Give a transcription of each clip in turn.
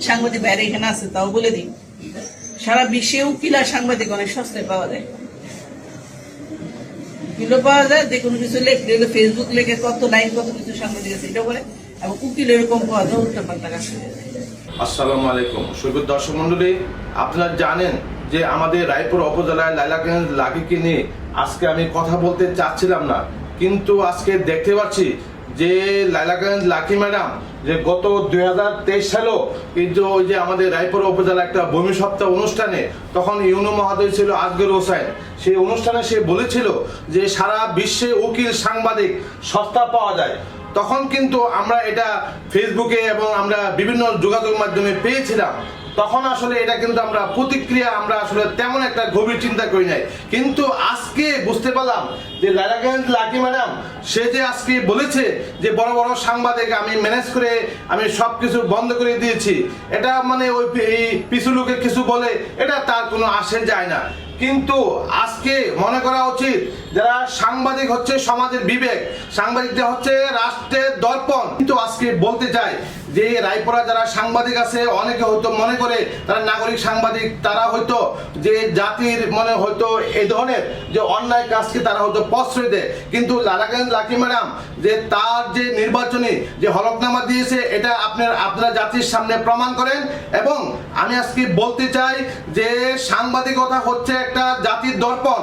সাংবাদিক বাইরে এখানে আছে, তাও বলে দিই, সারা বিশ্বে উকিল আর সাংবাদিক অনেক সস্তায় পাওয়া যায়। উকিলও পাওয়া যায়, যে কোনো কিছু লেখলে ফেসবুক লেখে কত লাইন কত কিছু সাংবাদিক আছে এটা বলে, এবং উকিল এরকম পাওয়া যায় উল্টা পাল্টা কাজ করে। আসসালামু আলাইকুম সৈকত দর্শক মন্ডলী, আপনারা জানেন যে আমাদের রায়পুর উপজেলায় লাইলাগঞ্জ লাকিকে নিয়ে আজকে আমি কথা বলতে চাচ্ছিলাম না, কিন্তু আজকে দেখতে পাচ্ছি যে লাইলাগঞ্জ লাকি ম্যাডাম যে গত 2023 সালেও কিন্তু ওই যে আমাদের রায়পুর উপজেলা একটা ভূমি সপ্তাহ অনুষ্ঠানে, তখন ইউনো মহোদয় ছিল আজগর হোসেন, সেই অনুষ্ঠানে সে বলেছিল যে সারা বিশ্বে উকিল সাংবাদিক সস্তা পাওয়া যায়। তখন কিন্তু আমরা এটা ফেসবুকে এবং আমরা বিভিন্ন যোগাযোগ মাধ্যমে পেয়েছিলাম। তখন আসলে এটা কিন্তু আমরা প্রতিক্রিয়া আমরা আসলে তেমন একটা গভীর চিন্তা করি নাই, কিন্তু আজকে বুঝতে পারলাম যে লাইলাগঞ্জ লাকি ম্যাডাম সে যে আজকে বলেছে যে বড় বড় সাংবাদিক আমি ম্যানেজ করে আমি সবকিছু বন্ধ করে দিয়েছি, এটা মানে ওই পিছু লোকে কিছু বলে এটা তার কোনো আসে যায় না। কিন্তু আজকে মনে করা উচিত যারা সাংবাদিক হচ্ছে সমাজের বিবেক, সাংবাদিকরা হচ্ছে রাষ্ট্রের দর্পণ। কিন্তু আজকে বলতে চাই যে রায়পুরা যারা সাংবাদিক আছে অনেকে হয়তো মনে করে তারা নাগরিক সাংবাদিক, তারা হয়তো যে জাতির মনে হয়তো এই ধরনের যে অন্যায় কাজকে তারা হয়তো প্রশ্রয় দেয়, কিন্তু লাইলাগঞ্জ লাকি ম্যাডাম যে তার যে নির্বাচনী যে হলফনামা দিয়েছে এটা আপনারা জাতির সামনে প্রমাণ করেন। এবং আমি আজকে বলতে চাই যে সাংবাদিকতা হচ্ছে একটা জাতির দর্পণ,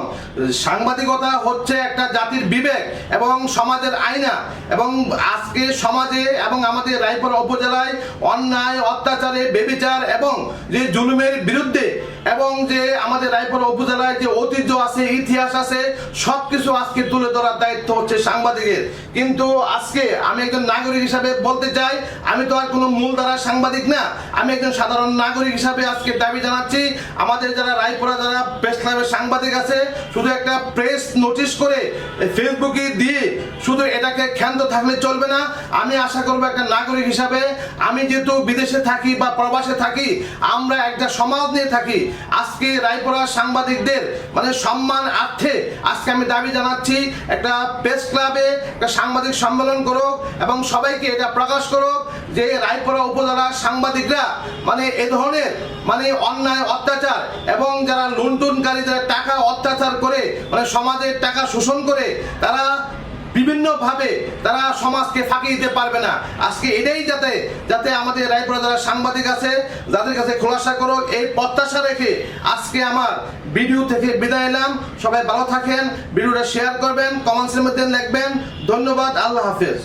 সাংবাদিকতা হচ্ছে একটা জাতির বিবেক এবং সমাজের আয়না। এবং আজকে সমাজে এবং আমাদের রায়পুর উপজেলায় অন্যায় অত্যাচারে বেবিচার এবং যে জুলুমের বিরুদ্ধে এবং যে আমাদের রায়পুর উপজেলায় যে ঐতিহ্য আছে ইতিহাস আছে সবকিছু আজকে তুলে ধরার দায়িত্ব হচ্ছে সাংবাদিকের। কিন্তু আজকে আমি একজন নাগরিক হিসাবে বলতে চাই, আমি তো আর কোনো মূলধারার সাংবাদিক না, আমি একজন সাধারণ নাগরিক হিসাবে আজকে দাবি জানাচ্ছি আমাদের যারা রায়পুরা যারা প্রেস ক্লাবের সাংবাদিক আছে শুধু একটা প্রেস নোটিশ করে ফেসবুকে দিয়ে শুধু এটাকে ক্ষান্ত থাকলে চলবে না। আমি আশা করবো একটা নাগরিক হিসাবে, আমি যেহেতু বিদেশে থাকি বা প্রবাসে থাকি, আমরা একটা সমাজ নিয়ে থাকি, আজকে রায়পুরা সাংবাদিকদের মানে সম্মানার্থে আজকে আমি দাবি জানাচ্ছি একটা প্রেস ক্লাবে একটা সাংবাদিক সম্মেলন করুক এবং সবাইকে এটা প্রকাশ করুক যে রায়পুরা উপজেলার সাংবাদিকরা মানে এ ধরনের মানে অন্যায় অত্যাচার এবং যারা লুণ্ঠনকারী যারা টাকা অত্যাচার করে মানে সমাজের টাকা শোষণ করে তারা বিভিন্নভাবে তারা সমাজকে ফাঁকি দিতে পারবে না। আজকে এটাই যাতে আমাদের রায়পুরা যারা সাংবাদিক আছে যাদের কাছে খোলাসা করুক এই প্রত্যাশা রেখে আজকে আমার ভিডিও থেকে বিদায় নিলাম। সবাই ভালো থাকেন, ভিডিওটা শেয়ার করবেন, কমেন্টসের মধ্যে লিখবেন। ধন্যবাদ, আল্লাহ হাফেজ।